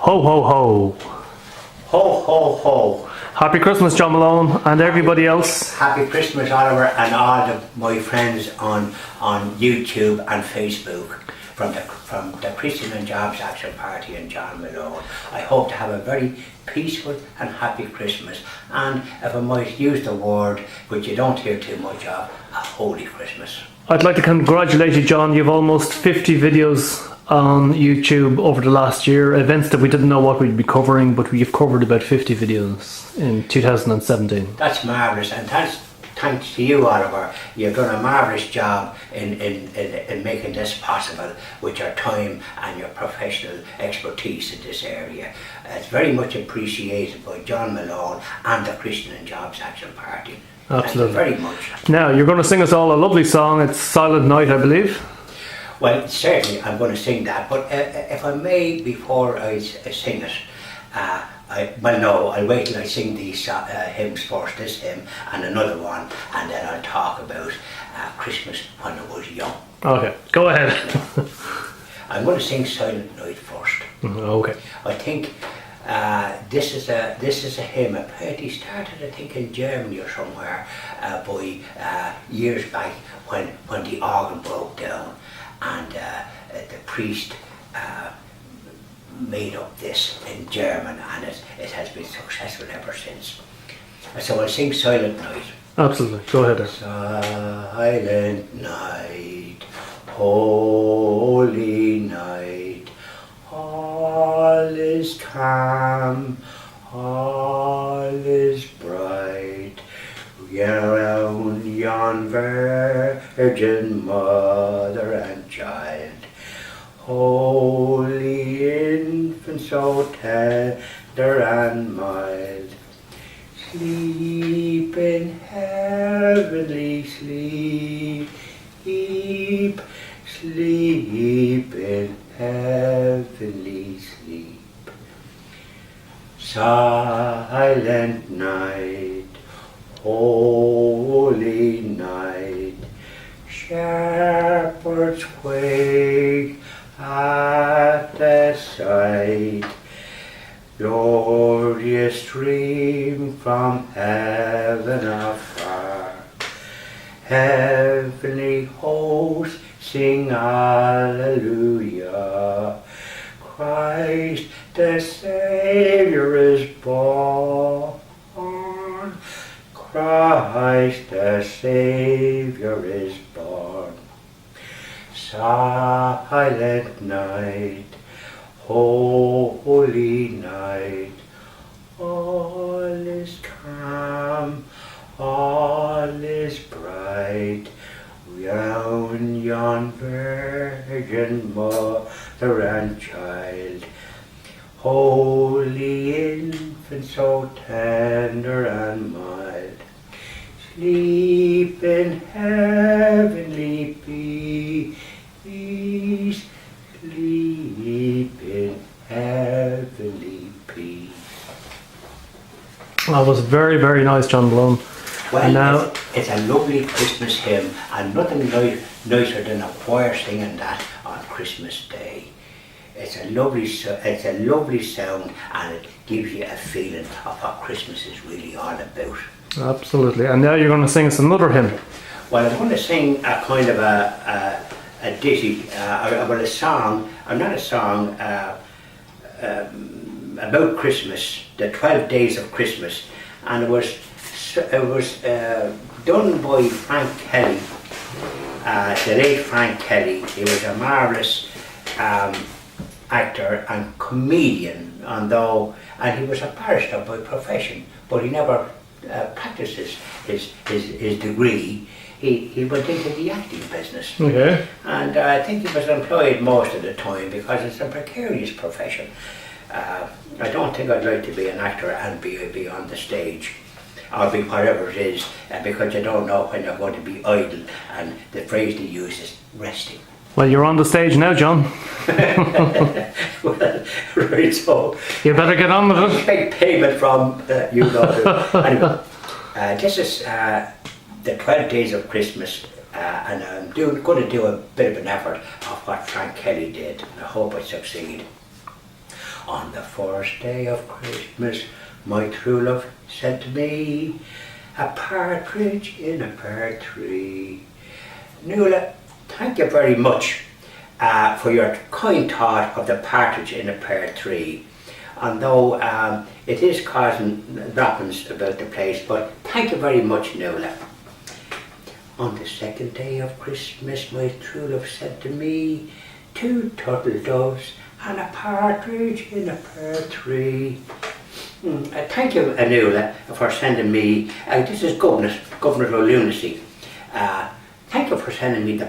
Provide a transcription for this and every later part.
Ho, ho, ho. Ho, ho, ho. Happy Christmas, John Malone, and everybody else. Happy Christmas, Oliver, and all of my friends on YouTube and Facebook from the Christian and Jobs Action Party and John Malone. I hope to have a very peaceful and happy Christmas, and if I might use the word, which you don't hear too much of, a holy Christmas. I'd like to congratulate you, John. You've almost 50 videos on YouTube over the last year, events that we didn't know what we'd be covering, but we've covered about 50 videos in 2017. That's marvellous, and thanks to you, Oliver. You've done a marvellous job in making this possible with your time and your professional expertise in this area. It's very much appreciated by John Malone and the Christian and Jobs Action Party. Absolutely. Thank you very much. Now, you're going to sing us all a lovely song. It's Silent Night, I believe. Well, certainly I'm going to sing that, but if I may, before I sing it, I'll wait till I sing these hymns first, this hymn and another one, and then I'll talk about Christmas when I was young. Okay, go ahead. I'm going to sing Silent Night first. Okay. I think this is a hymn. Apparently started, I think, in Germany or somewhere by years back when the organ broke down, and the priest made up this in German, and it has been successful ever since. So I'll sing Silent Night. Absolutely, go ahead there. Silent night, holy night, all is calm, all is bright, round yon Virgin Mother and Child, holy infant so tender and mild, sleep in heavenly sleep, sleep in heavenly sleep. Silent night, holy night, shepherds quake at the sight, glorious stream from heaven afar, heavenly hosts sing Alleluia, Christ the Saviour is born, Christ the Saviour is born. Silent night, holy night, all is calm, all is bright, round yon Virgin Mother and Child, holy infant so tender and mild, sleep in heavenly peace, sleep in heavenly peace. That was very, very nice, John Malone. Well, and now, it's a lovely Christmas hymn, and nothing nicer than a choir singing that on Christmas Day. It's a lovely sound, and it gives you a feeling of what Christmas is really all about. absolutely. And now you're going to sing us another hymn. Well, I'm going to sing a kind of a ditty, a song, not a song, about Christmas, the 12 days of Christmas, and it was done by Frank Kelly, the late Frank Kelly. He was a marvellous actor and comedian, and he was a barrister by profession, but he never practiced his degree. He went into the acting business. Okay. And I think he was employed most of the time because it's a precarious profession. I don't think I'd like to be an actor and be on the stage, or be whatever it is, because you don't know when you're going to be idle, and the phrase they use is resting. Well, you're on the stage now, John. Well, right, so You better get on with it. big payment from you know. Anyway, this is the 12 days of Christmas, and I'm going to do a bit of an effort of what Frank Kelly did, and I hope I succeed. On the first day of Christmas, my true love said to me, a partridge in a pear tree. Nuala, thank you very much for your kind thought of the partridge in a pear tree. And though it is causing droppings about the place, but thank you very much, Nuala. On the second day of Christmas, my true love said to me, 2 turtle doves and a partridge in a pear tree. Thank you, Nuala, for sending me, this is Governor of Lunacy. Thank you for sending me the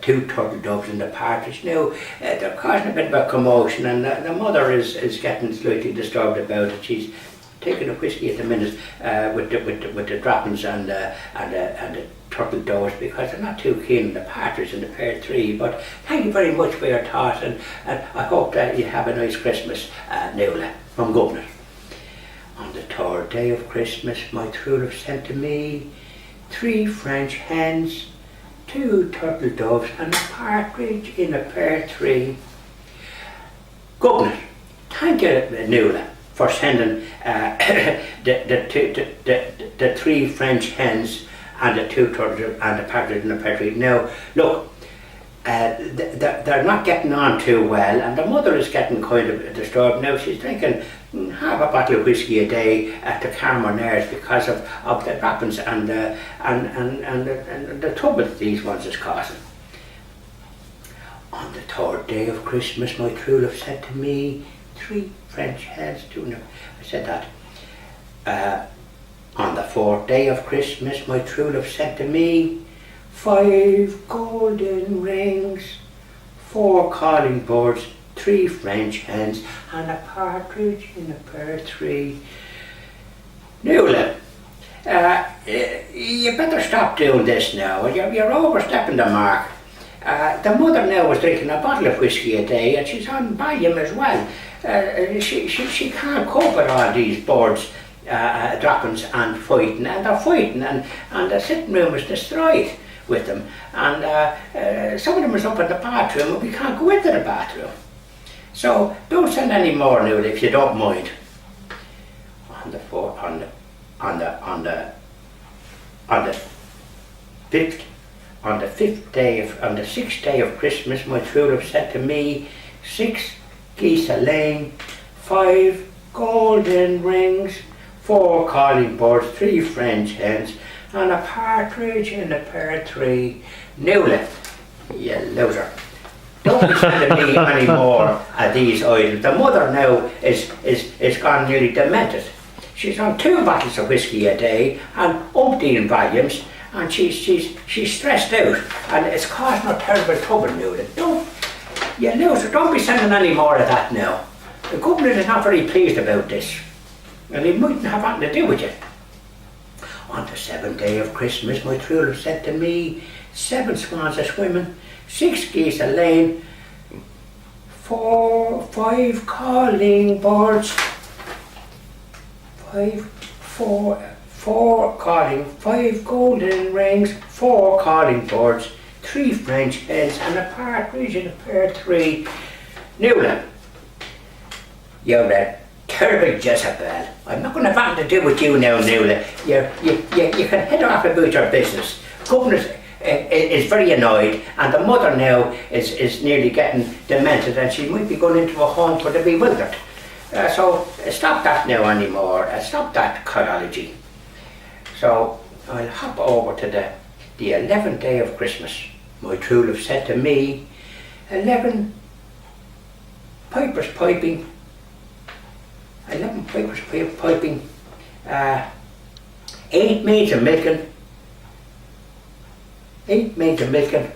2 turtle doves and the partridge. Now, they're causing a bit of a commotion, and the mother is getting slightly disturbed about it. She's taking a whiskey at the minute with the droppings and the turtle doves, because they're not too keen on the partridge and the pear tree. But thank you very much for your thought, and I hope that you have a nice Christmas, Nuala, from Governor. On the third day of Christmas, my true love sent to me 3 French hens, 2 turtle doves and a partridge in a pear tree. Governor, thank you, Nuala, for sending the 3 French hens and the 2 turtles and the partridge in a pear tree. Now, look, they're not getting on too well, and the mother is getting kind of disturbed now. She's drinking half a bottle of whiskey a day to calm her nerves because of the droppings and the trouble that these ones is causing. On the third day of Christmas, my true love said to me, 3 French hens, 2. No, I said that. On the fourth day of Christmas, my true love said to me, 5 golden rings, 4 calling birds, 3 French hens, and a partridge in a pear tree. Nuala, you better stop doing this now. You're overstepping the mark. The mother now is drinking a bottle of whiskey a day, and she's on Valium as well. She can't cope with all these birds droppings and fighting, and they're fighting, and the sitting room is destroyed with them, and some of them is up in the bathroom, and we can't go into the bathroom. So don't send any more, Nuala, if you don't mind. On the 6th day of Christmas, my true love said to me, 6 geese a laying, 5 golden rings, 4 calling birds, 3 French hens, and a partridge in a pear tree. Nuala, you loser, don't be sending me any more of these items. The mother now is gone nearly demented. She's on 2 bottles of whiskey a day and umpteen volumes, and she's stressed out, and it's causing her terrible trouble, Nuala. You loser, don't be sending any more of that now. The governor is not very pleased about this, and he mightn't have anything to do with you. On the 7th day of Christmas, my true love said to me, 7 swans a swimming, 6 geese a laying, 5 calling birds, 4 calling, 5 golden rings, 4 calling birds, 3 French hens, and a partridge in a pear tree. Nuala, you're a terrible Jezebel. I'm not going to have anything to do with you now, Nuala. You can head off about your business. Governor is very annoyed, and the mother now is nearly getting demented, and she might be going into a home for the bewildered. So stop that now anymore. Stop that chronology. So I'll hop over to the 11th day of Christmas. My true love said to me, 11 pipers piping, 11 pipers piping, 8 maids a milking, 8 maids a milking,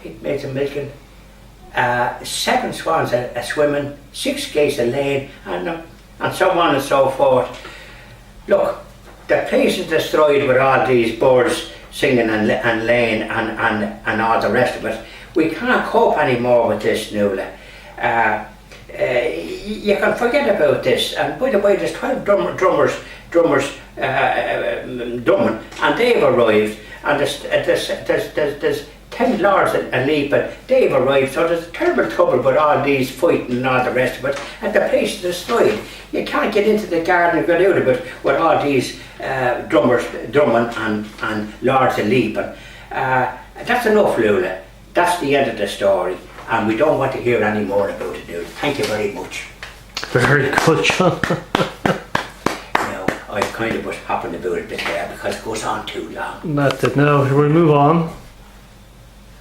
8 maids a milking, 7 swans a swimming, 6 geese a laying, and so on and so forth. Look, the place is destroyed with all these birds singing and laying and all the rest of it. We can't cope anymore with this, Nuala. You can forget about this. And by the way, there's 12 drummers drumming, and they've arrived. And there's 10 lords and leap, but they've arrived, so there's terrible trouble with all these fighting and all the rest of it, and the place is destroyed. You can't get into the garden and get out of it with all these drummers drumming and lords and leaping. That's enough, Lula. That's the end of the story, and we don't want to hear any more about it now. Thank you very much. Very good, John. Now, I kind of was hopping about a bit there because it goes on too long. That's it. Now we'll move on.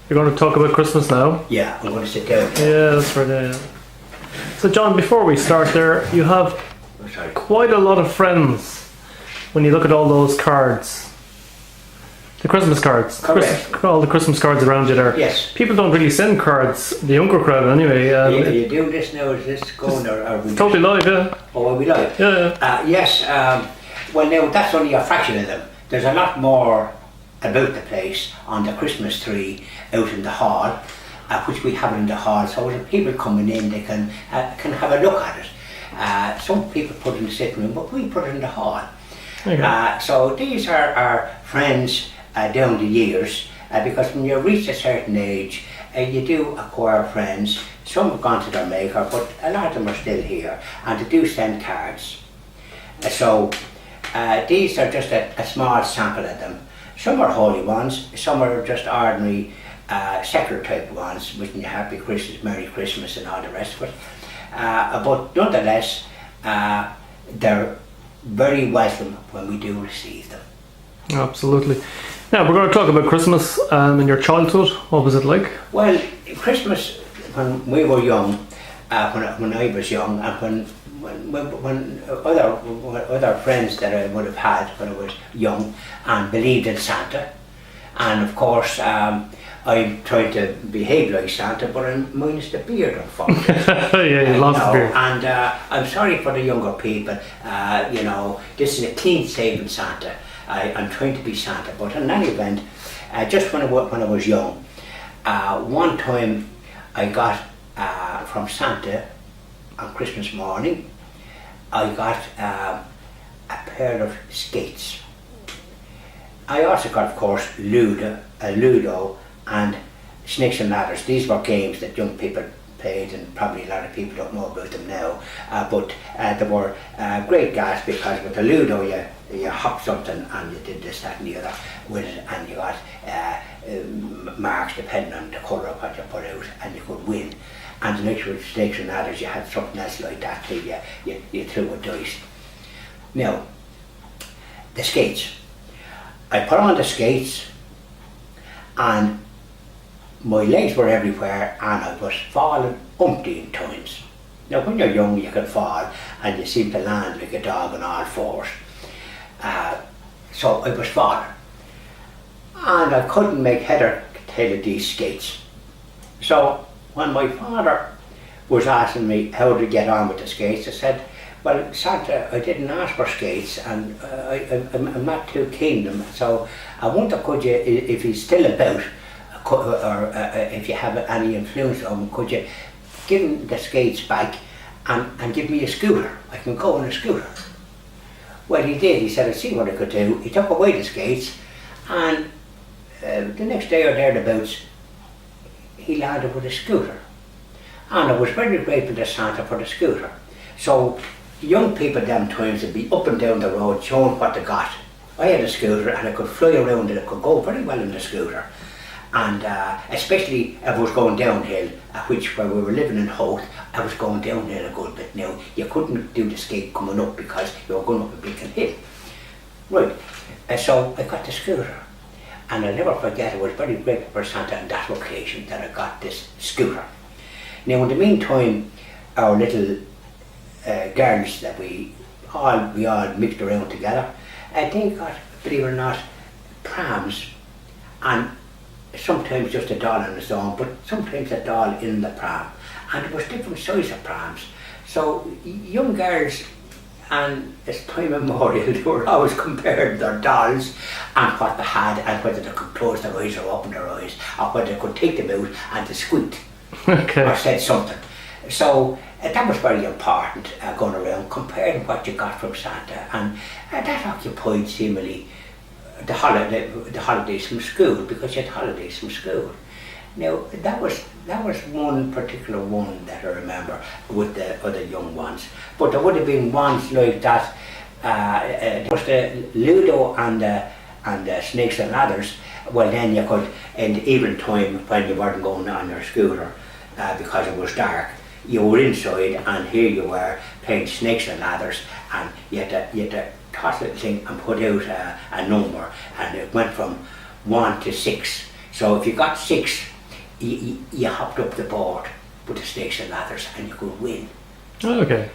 You're going to talk about Christmas now? Yeah, I'm going to sit down. Yeah, that's right. Yeah. So, John, before we start there, you have I'm sorry. quite a lot of friends when you look at all those cards. The Christmas cards. Correct. All the Christmas cards around you there. Yes. People don't really send cards, the younger crowd anyway. You do this now, is this going or are we Totally live, yeah. Oh, are we live? Yeah. Yes, well now that's only a fraction of them. There's a lot more about the place on the Christmas tree out in the hall, which we have in the hall, so the people coming in, they can have a look at it. Some people put it in the sitting room, but we put it in the hall. Okay. So these are our friends down the years, because when you reach a certain age, you do acquire friends. Some have gone to their maker, but a lot of them are still here, and they do send cards. So these are just a small sample of them. Some are holy ones, some are just ordinary secular type ones, wishing you happy Christmas, Merry Christmas and all the rest of it. But nonetheless, they're very welcome when we do receive them. Absolutely. Now, we're going to talk about Christmas in your childhood. What was it like? Well, Christmas when we were young, when I was young, and when other friends that I would have had when I was young and believed in Santa, and of course I tried to behave like Santa, but I minus the beard, unfortunately. Yeah, you lost the beard. And I'm sorry for the younger people. You know, this is a clean saving Santa. I'm trying to be Santa, but in any event, just when I was young, one time I got from Santa on Christmas morning, I got a pair of skates. I also got, of course, Ludo and Snakes and Ladders. These were games that young people played, and probably a lot of people don't know about them now. But they were great gas, because with the Ludo you hopped something and you did this, that and the other with it, and you got marks depending on the colour of what you put out, and you could win. And the next with Snakes and Ladders, you had something else like that till you threw a dice. Now, the skates. I put on the skates and my legs were everywhere, and I was falling umpteen times. Now when you're young you can fall and you seem to land like a dog on all fours. So I was falling, and I couldn't make head or tail of these skates. So when my father was asking me how to get on with the skates, I said, well, Santa, I didn't ask for skates, and I'm not too keen on them, so I wonder could you, if he's still about, or if you have any influence on him, could you give him the skates back and give me a scooter? I can go on a scooter. Well, he did. He said, I'd see what I could do. He took away the skates, and the next day or thereabouts, he landed with a scooter. And I was very grateful to Santa for the scooter. So young people them times would be up and down the road showing what they got. I had a scooter and I could fly around and I could go very well in the scooter. And especially if I was going downhill, where we were living in Hoth, I was going downhill a good bit. Now, you couldn't do the skate coming up because you were going up a big hill. Right, so I got the scooter. And I'll never forget, I was very grateful for Santa on that occasion that I got this scooter. Now, in the meantime, our little girls that we all mixed around together, they got, believe it or not, prams, and sometimes just a doll on its own, but sometimes a doll in the pram. And there was different sizes of prams. So young girls, and as time immemorial, they were always comparing their dolls and what they had, and whether they could close their eyes or open their eyes, or whether they could take them out and they squeaked or said something. So that was very important, going around comparing what you got from Santa, and that occupied seemingly the holidays from school, because you had holidays from school. Now that was one particular one that I remember with the other young ones. But there would have been ones like that. There was the Ludo and the Snakes and Ladders. Well, then you could, in the evening time when you weren't going on your scooter because it was dark, you were inside and here you were playing Snakes and Ladders, and you had to toss the thing and put out a number, and it went from 1 to 6. So if you got 6, you hopped up the board with the Snakes and Ladders and you could win. Oh, okay.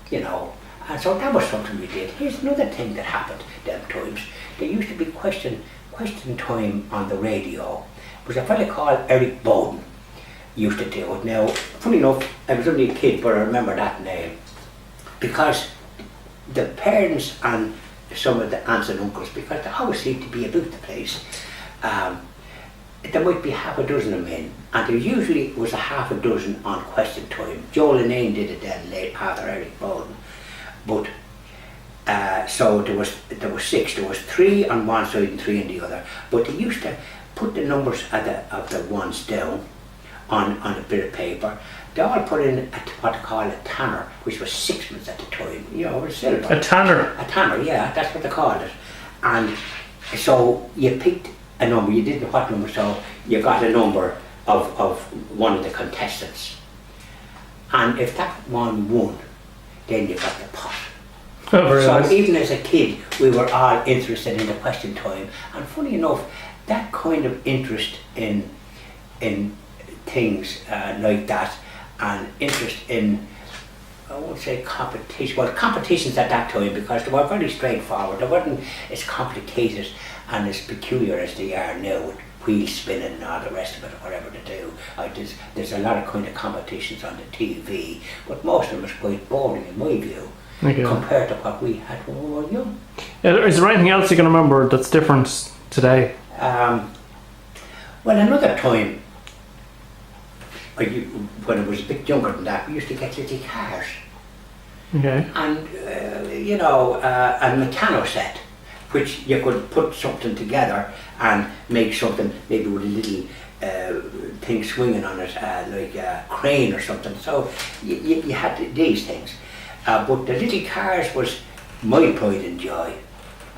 You know, and so that was something we did. Here's another thing that happened them times. There used to be question time on the radio. It was a fellow called Eric Bowden used to do it. Now, funny enough, I was only a kid, but I remember that name because the parents and some of the aunts and uncles, because they always seemed to be about the place, there might be half a dozen of men, and there usually was a half a dozen on question time. Joe Linnane did it then late after Eric Bowden. But so there was 6. There was 3 on one side and 3 on the other. But they used to put the numbers of the ones down on a bit of paper. They all put in what they call a tanner, which was 6pence at the time. You know, it was silver. A tanner. A tanner, yeah, that's what they called it. And so you picked a number. You didn't know what number, so you got a number of one of the contestants. And if that one won, then you got the pot. Oh, very So nice. even as a kid, we were all interested in the question time. And funny enough, that kind of interest in things like that, and interest in, I won't say competition, well, competitions at that time, because they were very straightforward. They weren't as complicated and as peculiar as they are now, with wheels spinning and all the rest of it, or whatever to do. There's a lot of kind of competitions on the TV, but most of them was quite boring in my view, Okay. compared to what we had when we were young. Is there anything else you can remember that's different today? Well, another time, when I was a bit younger than that, we used to get little cars, Okay. and a mechano set, which you could put something together and make something, maybe with a little thing swinging on it, like a crane or something. So you had these things. But the little cars was my pride and joy.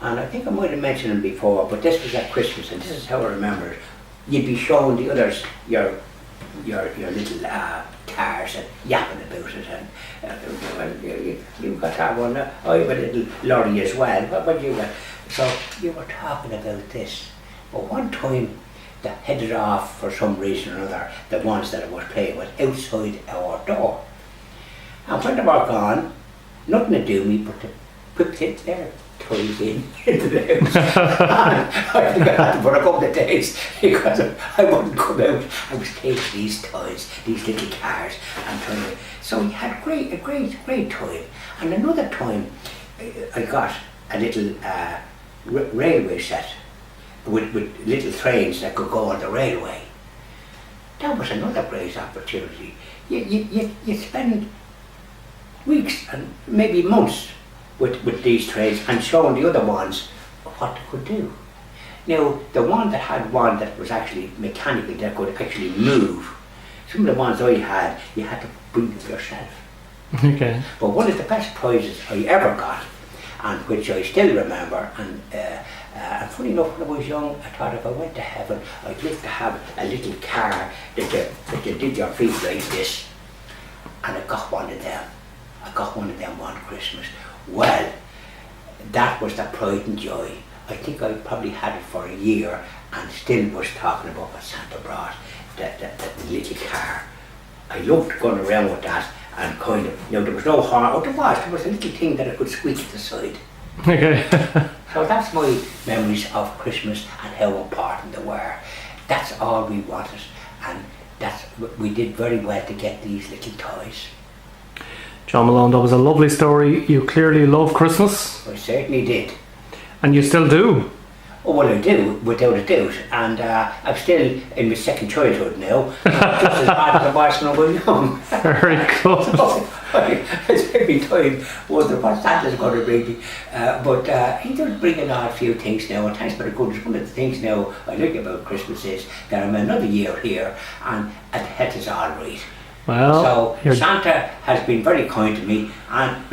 And I think I might have mentioned them before, but this was at Christmas, and this is how I remember it. You'd be showing the others your little cars and yapping about it, and you got that one. I have a little lorry as well. What you got? So you were talking about this. But one time they headed off for some reason or other, the ones that I was playing with, outside our door. And when they were gone, nothing to do me but to put their toys into the house. I think I had to for a couple of days because I wouldn't come out. I was taking these toys, these little cars, and trying to. So we had a great time. And another time, I got a little railway set with little trains that could go on the railway. That was another great opportunity. You spend weeks and maybe months with these trains and showing the other ones what they could do. Now, the one that had one that was actually mechanical, that could actually move, some of the ones I had, you had to bring them yourself. Okay. But one of the best prizes I ever got, and which I still remember, and funny enough, when I was young, I thought if I went to heaven, I'd love to have a little car that you did your feet like this, and I got one of them. I got one of them one Christmas. Well, that was the pride and joy. I think I probably had it for a year and still was talking about what Santa brought, the little car. I loved going around with that and kind of, there was no harm, there was a little thing that I could squeak at the side. Okay. So that's my memories of Christmas and how important they were. That's all we wanted, and we did very well to get these little toys. John Malone, that was a lovely story. You clearly love Christmas, I certainly did. and you still do. Oh, well, I do, without a doubt. And I'm still in my second childhood now. Just as bad as I was when I was young. Very good. So, it's every time wonder what Santa's going to bring me. But he does bring an odd few things now, and thanks for the goodness. One of the things now I like about Christmas is that I'm another year here, and the head is all right. Well, So Santa has been very kind to me, and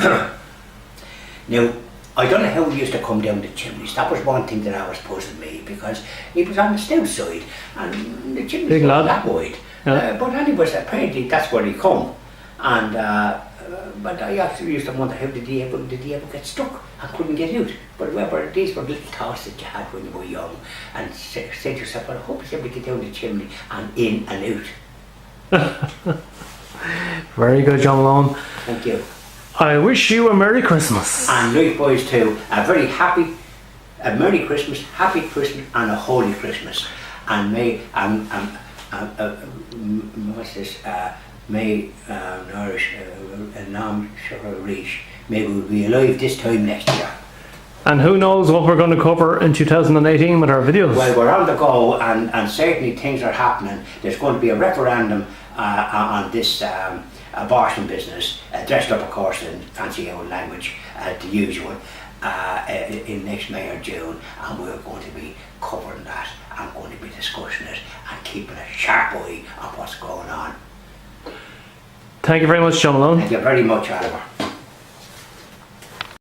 now I don't know how he used to come down the chimneys. That was one thing that always puzzled me, because he was on the south side and the chimneys Big weren't lad. that wide. Yeah. But anyways, apparently that's where he come. And but I actually used to wonder, how did he ever get stuck and couldn't get out? But remember, these were little thoughts that you had when you were young, and said to yourself, well, I hope he's able to get down the chimney and in and out. very good, John Malone. Thank you. I wish you a Merry Christmas. And likewise too, a very happy, a Merry Christmas, Happy Christmas, and a Holy Christmas. And may, what's this? May nourish, nam sharish. May we be alive this time next year. And who knows what we're going to cover in 2018 with our videos. Well, we're on the go, and certainly things are happening. There's going to be a referendum on this abortion business, dressed up, of course, in fancy old language, the usual, in next May or June, and we're going to be covering that. I'm going to be discussing it and keeping a sharp eye on what's going on. Thank you very much, John Malone. Thank you very much, Oliver.